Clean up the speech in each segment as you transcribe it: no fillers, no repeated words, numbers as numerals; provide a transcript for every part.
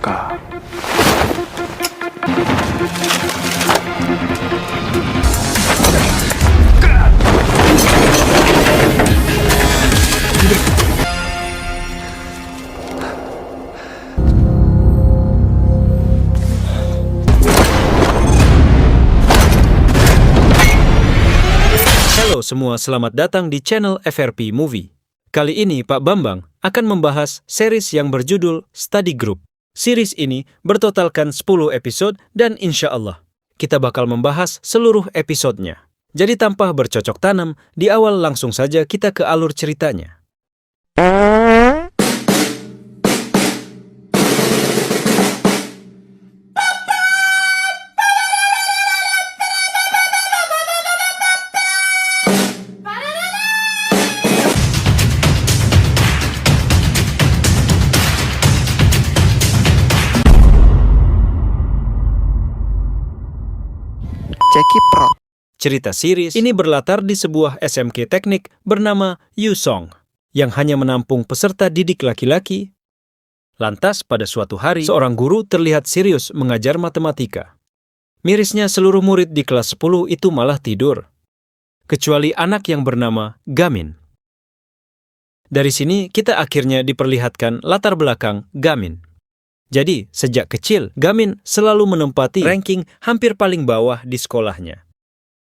SMK. Halo semua, selamat datang di channel FRP Movie. Kali ini Pak Bambang akan membahas series yang berjudul Study Group. Series ini bertotalkan 10 episode dan insya Allah kita bakal membahas seluruh episodenya. Jadi tanpa bercocok tanam, di awal langsung saja kita ke alur ceritanya. Ceki Pro. Cerita series ini berlatar di sebuah SMK teknik bernama Yusong yang hanya menampung peserta didik laki-laki. Lantas pada suatu hari, seorang guru terlihat serius mengajar matematika. Mirisnya seluruh murid di kelas 10 itu malah tidur, kecuali anak yang bernama Gamin. Dari sini kita akhirnya diperlihatkan latar belakang Gamin. Jadi, sejak kecil, Gamin selalu menempati ranking hampir paling bawah di sekolahnya.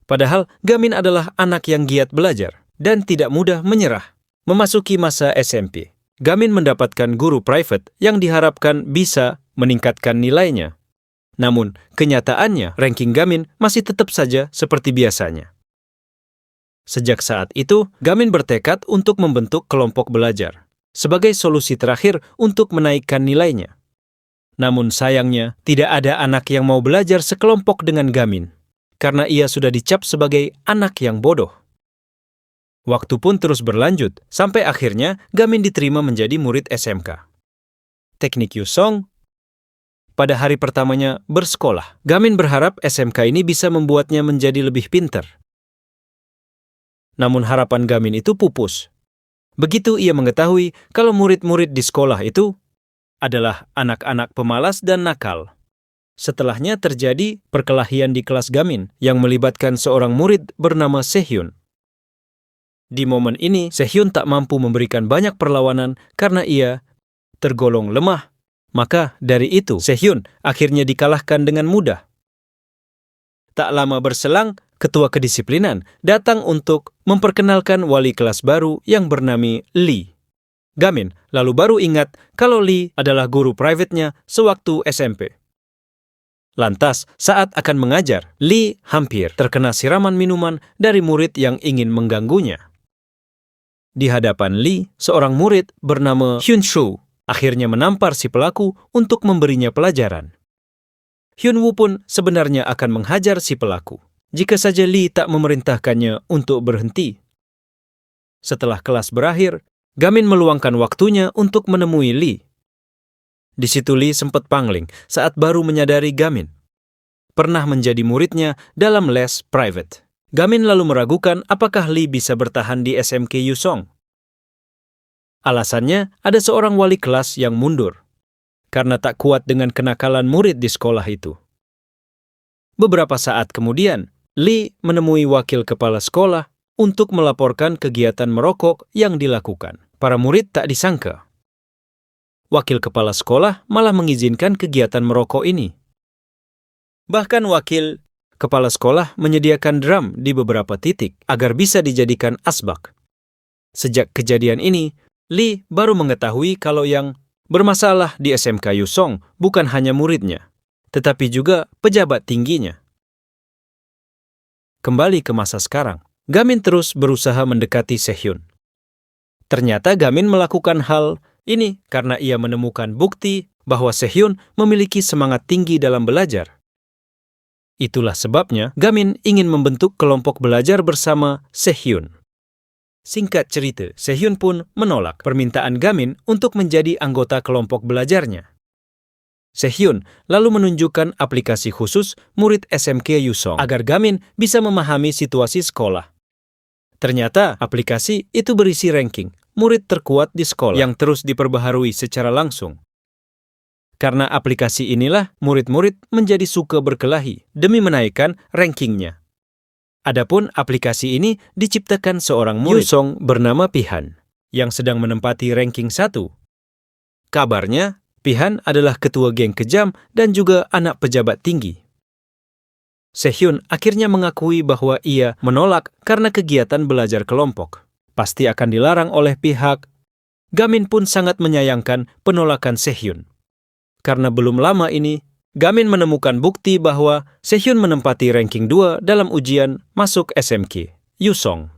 Padahal, Gamin adalah anak yang giat belajar dan tidak mudah menyerah. Memasuki masa SMP, Gamin mendapatkan guru private yang diharapkan bisa meningkatkan nilainya. Namun, kenyataannya, ranking Gamin masih tetap saja seperti biasanya. Sejak saat itu, Gamin bertekad untuk membentuk kelompok belajar sebagai solusi terakhir untuk menaikkan nilainya. Namun sayangnya, tidak ada anak yang mau belajar sekelompok dengan Gamin, karena ia sudah dicap sebagai anak yang bodoh. Waktu pun terus berlanjut, sampai akhirnya Gamin diterima menjadi murid SMK Teknik Yusong. Pada hari pertamanya bersekolah, Gamin berharap SMK ini bisa membuatnya menjadi lebih pintar. Namun harapan Gamin itu pupus. Begitu ia mengetahui kalau murid-murid di sekolah itu adalah anak-anak pemalas dan nakal. Setelahnya terjadi perkelahian di kelas Gamin yang melibatkan seorang murid bernama Sehyun. Di momen ini, Sehyun tak mampu memberikan banyak perlawanan karena ia tergolong lemah. Maka dari itu, Sehyun akhirnya dikalahkan dengan mudah. Tak lama berselang, ketua kedisiplinan datang untuk memperkenalkan wali kelas baru yang bernama Lee. Gamin lalu baru ingat kalau Lee adalah guru private-nya sewaktu SMP. Lantas, saat akan mengajar, Lee hampir terkena siraman minuman dari murid yang ingin mengganggunya. Di hadapan Lee, seorang murid bernama Hyun-soo akhirnya menampar si pelaku untuk memberinya pelajaran. Hyun-woo pun sebenarnya akan menghajar si pelaku jika saja Lee tak memerintahkannya untuk berhenti. Setelah kelas berakhir, Gamin meluangkan waktunya untuk menemui Lee. Di situ Lee sempat pangling saat baru menyadari Gamin pernah menjadi muridnya dalam les private. Gamin lalu meragukan apakah Lee bisa bertahan di SMK Yusong. Alasannya, ada seorang wali kelas yang mundur karena tak kuat dengan kenakalan murid di sekolah itu. Beberapa saat kemudian, Lee menemui wakil kepala sekolah untuk melaporkan kegiatan merokok yang dilakukan. Para murid tak disangka wakil kepala sekolah malah mengizinkan kegiatan merokok ini. Bahkan wakil kepala sekolah menyediakan drum di beberapa titik agar bisa dijadikan asbak. Sejak kejadian ini, Lee baru mengetahui kalau yang bermasalah di SMK Yusong bukan hanya muridnya, tetapi juga pejabat tingginya. Kembali ke masa sekarang, Gamin terus berusaha mendekati Sehyun. Ternyata Gamin melakukan hal ini karena ia menemukan bukti bahwa Sehyun memiliki semangat tinggi dalam belajar. Itulah sebabnya Gamin ingin membentuk kelompok belajar bersama Sehyun. Singkat cerita, Sehyun pun menolak permintaan Gamin untuk menjadi anggota kelompok belajarnya. Sehyun lalu menunjukkan aplikasi khusus murid SMK Yusong agar Gamin bisa memahami situasi sekolah. Ternyata aplikasi itu berisi ranking murid terkuat di sekolah yang terus diperbaharui secara langsung. Karena aplikasi inilah, murid-murid menjadi suka berkelahi demi menaikkan rankingnya. Adapun aplikasi ini diciptakan seorang murid Yusong bernama Pihan, yang sedang menempati ranking 1. Kabarnya, Pihan adalah ketua geng kejam dan juga anak pejabat tinggi. Sehyun akhirnya mengakui bahwa ia menolak karena kegiatan belajar kelompok pasti akan dilarang oleh pihak. Gamin pun sangat menyayangkan penolakan Sehyun. Karena belum lama ini, Gamin menemukan bukti bahwa Sehyun menempati ranking 2 dalam ujian masuk SMK Yusong.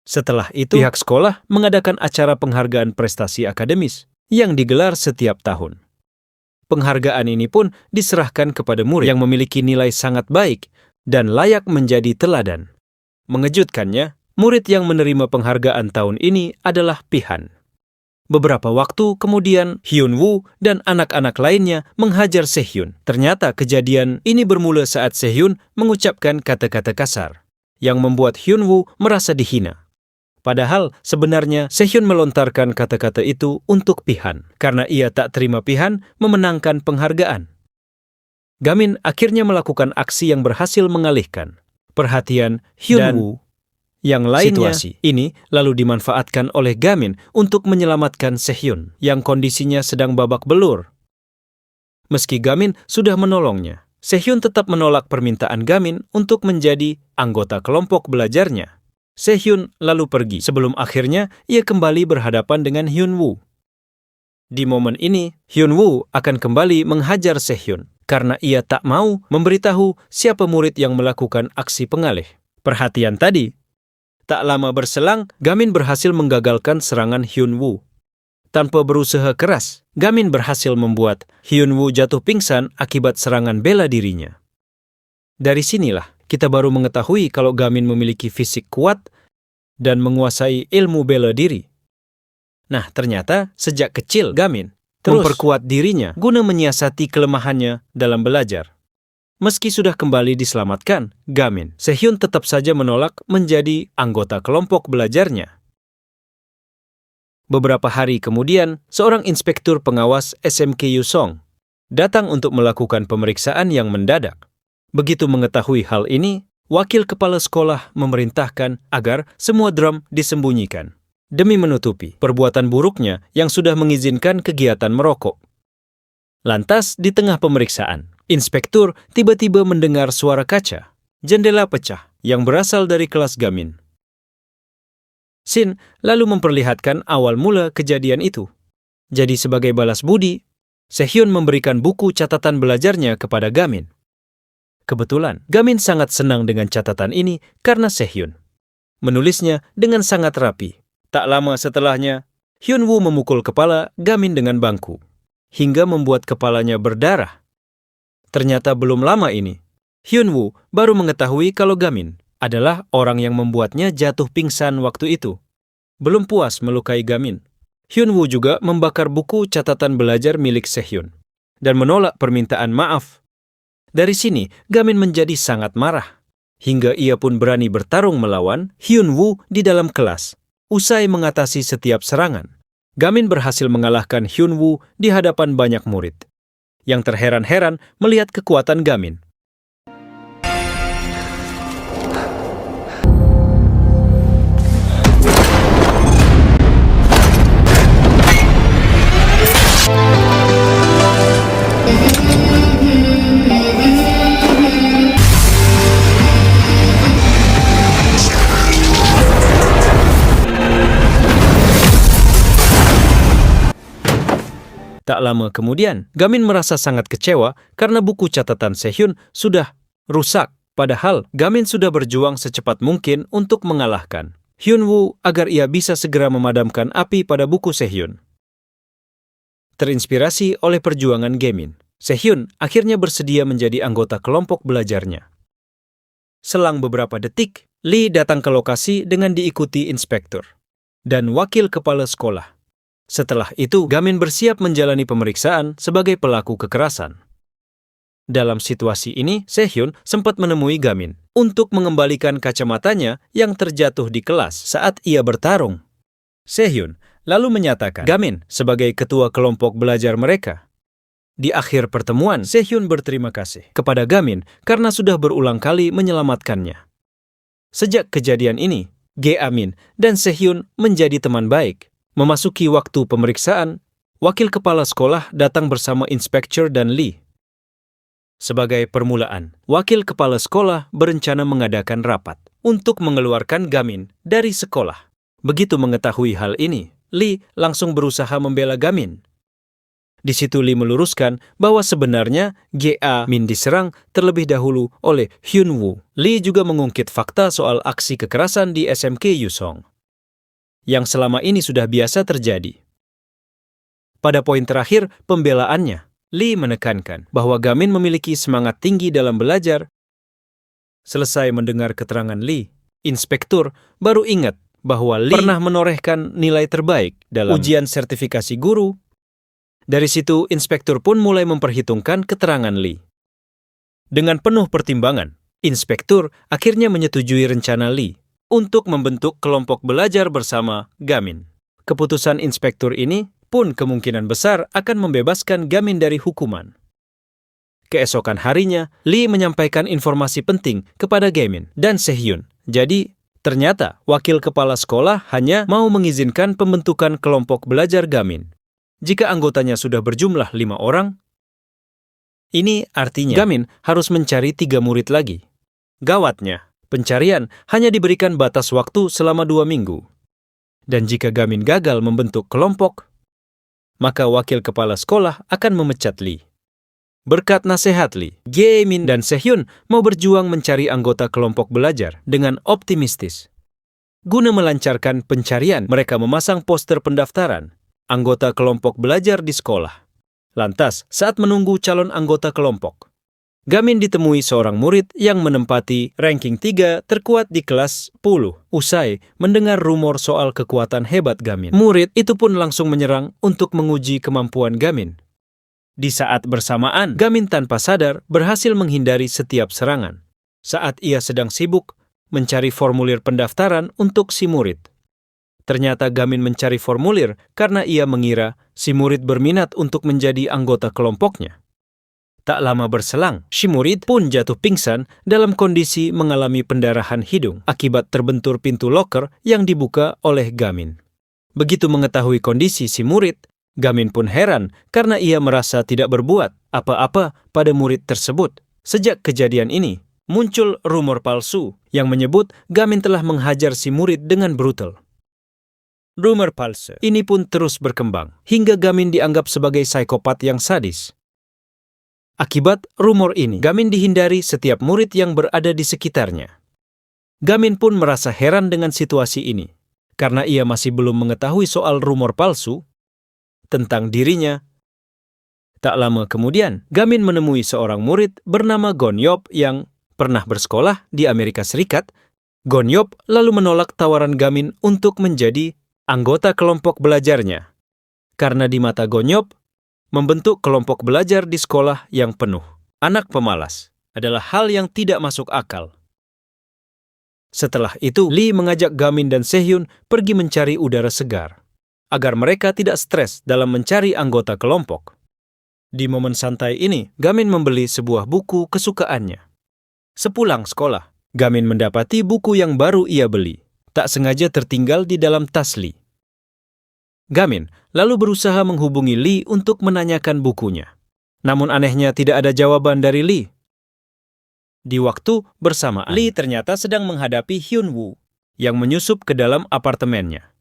Setelah itu, pihak sekolah mengadakan acara penghargaan prestasi akademis yang digelar setiap tahun. Penghargaan ini pun diserahkan kepada murid yang memiliki nilai sangat baik dan layak menjadi teladan. Mengejutkannya, murid yang menerima penghargaan tahun ini adalah Pihan. Beberapa waktu kemudian, Hyun-woo dan anak-anak lainnya menghajar Sehyun. Ternyata kejadian ini bermula saat Sehyun mengucapkan kata-kata kasar yang membuat Hyun-woo merasa dihina. Padahal sebenarnya Sehyun melontarkan kata-kata itu untuk Pihan karena ia tak terima Pihan memenangkan penghargaan. Gamin akhirnya melakukan aksi yang berhasil mengalihkan perhatian Hyun-woo. Yang lainnya, situasi ini lalu dimanfaatkan oleh Gamin untuk menyelamatkan Sehyun yang kondisinya sedang babak belur. Meski Gamin sudah menolongnya, Sehyun tetap menolak permintaan Gamin untuk menjadi anggota kelompok belajarnya. Sehyun lalu pergi sebelum akhirnya ia kembali berhadapan dengan Hyun-woo. Di momen ini, Hyun-woo akan kembali menghajar Sehyun karena ia tak mau memberitahu siapa murid yang melakukan aksi pengalih perhatian tadi. Tak lama berselang, Gamin berhasil menggagalkan serangan Hyun-woo. Tanpa berusaha keras, Gamin berhasil membuat Hyun-woo jatuh pingsan akibat serangan bela dirinya. Dari sinilah kita baru mengetahui kalau Gamin memiliki fisik kuat dan menguasai ilmu bela diri. Nah, ternyata sejak kecil Gamin terus memperkuat dirinya guna menyiasati kelemahannya dalam belajar. Meski sudah kembali diselamatkan, Gamin, Sehyun tetap saja menolak menjadi anggota kelompok belajarnya. Beberapa hari kemudian, seorang inspektur pengawas SMK Yusong datang untuk melakukan pemeriksaan yang mendadak. Begitu mengetahui hal ini, wakil kepala sekolah memerintahkan agar semua drum disembunyikan demi menutupi perbuatan buruknya yang sudah mengizinkan kegiatan merokok. Lantas, di tengah pemeriksaan, inspektur tiba-tiba mendengar suara kaca, jendela pecah yang berasal dari kelas Gamin. Shin lalu memperlihatkan awal mula kejadian itu. Jadi sebagai balas budi, Sehyun memberikan buku catatan belajarnya kepada Gamin. Kebetulan, Gamin sangat senang dengan catatan ini karena Sehyun menulisnya dengan sangat rapi. Tak lama setelahnya, Hyun-woo memukul kepala Gamin dengan bangku, hingga membuat kepalanya berdarah. Ternyata belum lama ini, Hyun-woo baru mengetahui kalau Gamin adalah orang yang membuatnya jatuh pingsan waktu itu. Belum puas melukai Gamin, Hyun-woo juga membakar buku catatan belajar milik Sehyun dan menolak permintaan maaf. Dari sini, Gamin menjadi sangat marah, hingga ia pun berani bertarung melawan Hyun-woo di dalam kelas. Usai mengatasi setiap serangan, Gamin berhasil mengalahkan Hyun-woo di hadapan banyak murid yang terheran-heran melihat kekuatan Gamin. Tak lama kemudian, Gamin merasa sangat kecewa karena buku catatan Sehyun sudah rusak. Padahal, Gamin sudah berjuang secepat mungkin untuk mengalahkan Hyun-woo agar ia bisa segera memadamkan api pada buku Sehyun. Terinspirasi oleh perjuangan Gamin, Sehyun akhirnya bersedia menjadi anggota kelompok belajarnya. Selang beberapa detik, Lee datang ke lokasi dengan diikuti inspektur dan wakil kepala sekolah. Setelah itu, Gamin bersiap menjalani pemeriksaan sebagai pelaku kekerasan. Dalam situasi ini, Sehyun sempat menemui Gamin untuk mengembalikan kacamatanya yang terjatuh di kelas saat ia bertarung. Sehyun lalu menyatakan Gamin sebagai ketua kelompok belajar mereka. Di akhir pertemuan, Sehyun berterima kasih kepada Gamin karena sudah berulang kali menyelamatkannya. Sejak kejadian ini, Ga-min dan Sehyun menjadi teman baik. Memasuki waktu pemeriksaan, wakil kepala sekolah datang bersama inspektur dan Lee. Sebagai permulaan, wakil kepala sekolah berencana mengadakan rapat untuk mengeluarkan Gamin dari sekolah. Begitu mengetahui hal ini, Lee langsung berusaha membela Gamin. Di situ Lee meluruskan bahwa sebenarnya Ga-min diserang terlebih dahulu oleh Hyun-woo. Lee juga mengungkit fakta soal aksi kekerasan di SMK Yusong, yang selama ini sudah biasa terjadi. Pada poin terakhir pembelaannya, Lee menekankan bahwa Gamin memiliki semangat tinggi dalam belajar. Selesai mendengar keterangan Lee, inspektur baru ingat bahwa Lee pernah menorehkan nilai terbaik dalam ujian sertifikasi guru. Dari situ, inspektur pun mulai memperhitungkan keterangan Lee. Dengan penuh pertimbangan, inspektur akhirnya menyetujui rencana Lee untuk membentuk kelompok belajar bersama Gamin. Keputusan inspektur ini pun kemungkinan besar akan membebaskan Gamin dari hukuman. Keesokan harinya, Lee menyampaikan informasi penting kepada Gamin dan Sehyun. Jadi, ternyata wakil kepala sekolah hanya mau mengizinkan pembentukan kelompok belajar Gamin jika anggotanya sudah berjumlah 5 orang. Ini artinya Gamin harus mencari 3 murid lagi. Gawatnya, pencarian hanya diberikan batas waktu selama 2 minggu. Dan jika Gamin gagal membentuk kelompok, maka wakil kepala sekolah akan memecat Lee. Berkat nasihat Lee, Ga-min dan Sehyun mau berjuang mencari anggota kelompok belajar dengan optimistis. Guna melancarkan pencarian, mereka memasang poster pendaftaran anggota kelompok belajar di sekolah. Lantas, saat menunggu calon anggota kelompok, Gamin ditemui seorang murid yang menempati ranking 3 terkuat di kelas 10. Usai mendengar rumor soal kekuatan hebat Gamin, murid itu pun langsung menyerang untuk menguji kemampuan Gamin. Di saat bersamaan, Gamin tanpa sadar berhasil menghindari setiap serangan saat ia sedang sibuk mencari formulir pendaftaran untuk si murid. Ternyata Gamin mencari formulir karena ia mengira si murid berminat untuk menjadi anggota kelompoknya. Tak lama berselang, si murid pun jatuh pingsan dalam kondisi mengalami pendarahan hidung akibat terbentur pintu loker yang dibuka oleh Gamin. Begitu mengetahui kondisi si murid, Gamin pun heran karena ia merasa tidak berbuat apa-apa pada murid tersebut. Sejak kejadian ini, muncul rumor palsu yang menyebut Gamin telah menghajar si murid dengan brutal. Rumor palsu ini pun terus berkembang, hingga Gamin dianggap sebagai psikopat yang sadis. Akibat rumor ini, Gamin dihindari setiap murid yang berada di sekitarnya. Gamin pun merasa heran dengan situasi ini, karena ia masih belum mengetahui soal rumor palsu tentang dirinya. Tak lama kemudian, Gamin menemui seorang murid bernama Gon-yop yang pernah bersekolah di Amerika Serikat. Gon-yop lalu menolak tawaran Gamin untuk menjadi anggota kelompok belajarnya, karena di mata Gon-yop, membentuk kelompok belajar di sekolah yang penuh anak pemalas adalah hal yang tidak masuk akal. Setelah itu, Lee mengajak Gamin dan Sehyun pergi mencari udara segar, agar mereka tidak stres dalam mencari anggota kelompok. Di momen santai ini, Gamin membeli sebuah buku kesukaannya. Sepulang sekolah, Gamin mendapati buku yang baru ia beli tak sengaja tertinggal di dalam tas Lee. Gamin lalu berusaha menghubungi Lee untuk menanyakan bukunya. Namun anehnya tidak ada jawaban dari Lee. Di waktu bersamaan, Lee ternyata sedang menghadapi Hyun-woo yang menyusup ke dalam apartemennya.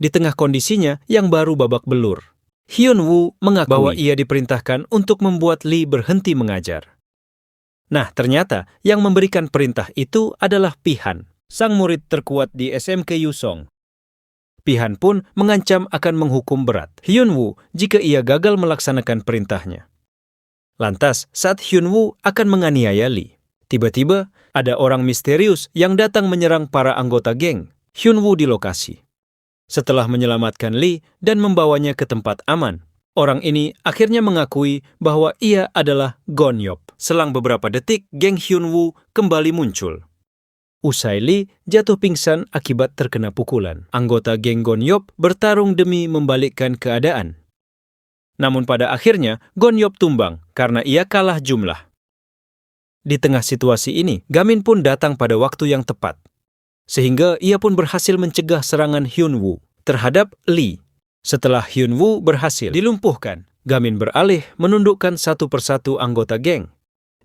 Di tengah kondisinya yang baru babak belur, Hyun-woo mengakui bahwa ia diperintahkan untuk membuat Lee berhenti mengajar. Nah, ternyata yang memberikan perintah itu adalah Pihan, sang murid terkuat di SMK Yusong. Pihan pun mengancam akan menghukum berat Hyun-woo jika ia gagal melaksanakan perintahnya. Lantas, saat Hyun-woo akan menganiaya Lee, tiba-tiba ada orang misterius yang datang menyerang para anggota geng Hyun-woo di lokasi. Setelah menyelamatkan Lee dan membawanya ke tempat aman, orang ini akhirnya mengakui bahwa ia adalah Gon-yop. Selang beberapa detik, geng Hyun-woo kembali muncul. Usai Lee jatuh pingsan akibat terkena pukulan, anggota geng Gon-yop bertarung demi membalikkan keadaan. Namun pada akhirnya, Gonyop tumbang karena ia kalah jumlah. Di tengah situasi ini, Gamin pun datang pada waktu yang tepat. Sehingga ia pun berhasil mencegah serangan Hyunwoo terhadap Lee. Setelah Hyunwoo berhasil dilumpuhkan, Gamin beralih menundukkan satu persatu anggota geng.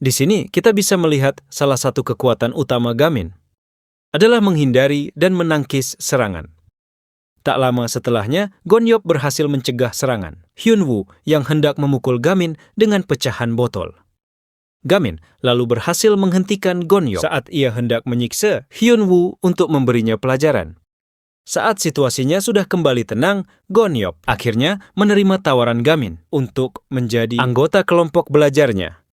Di sini kita bisa melihat salah satu kekuatan utama Gamin adalah menghindari dan menangkis serangan. Tak lama setelahnya, Gonyop berhasil mencegah serangan Hyunwoo yang hendak memukul Gamin dengan pecahan botol. Gamin lalu berhasil menghentikan Gonyop saat ia hendak menyiksa Hyunwoo untuk memberinya pelajaran. Saat situasinya sudah kembali tenang, Gonyop akhirnya menerima tawaran Gamin untuk menjadi anggota kelompok belajarnya.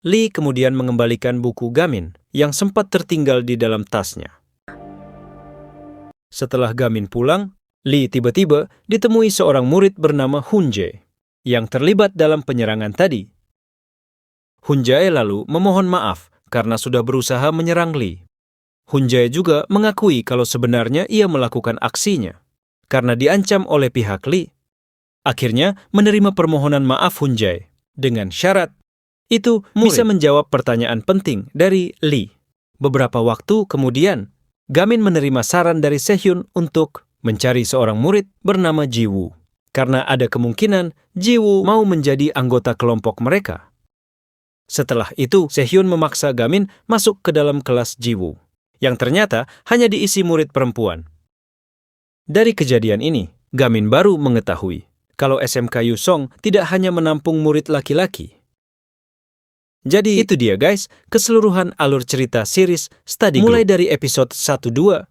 Lee kemudian mengembalikan buku Gamin yang sempat tertinggal di dalam tasnya. Setelah Gamin pulang, Lee tiba-tiba ditemui seorang murid bernama Hunjae yang terlibat dalam penyerangan tadi. Hunjae lalu memohon maaf karena sudah berusaha menyerang Lee. Hunjae juga mengakui kalau sebenarnya ia melakukan aksinya karena diancam oleh pihak Lee. Akhirnya menerima permohonan maaf Hunjae dengan syarat itu bisa menjawab pertanyaan penting dari Lee. Beberapa waktu kemudian, Gamin menerima saran dari Sehyun untuk mencari seorang murid bernama Jiwoo karena ada kemungkinan Jiwoo mau menjadi anggota kelompok mereka. Setelah itu, Sehyun memaksa Gamin masuk ke dalam kelas Jiwoo yang ternyata hanya diisi murid perempuan. Dari kejadian ini, Gamin baru mengetahui kalau SMK Yusong tidak hanya menampung murid laki-laki. Jadi itu dia guys, keseluruhan alur cerita series Study Group. Mulai dari episode 1-2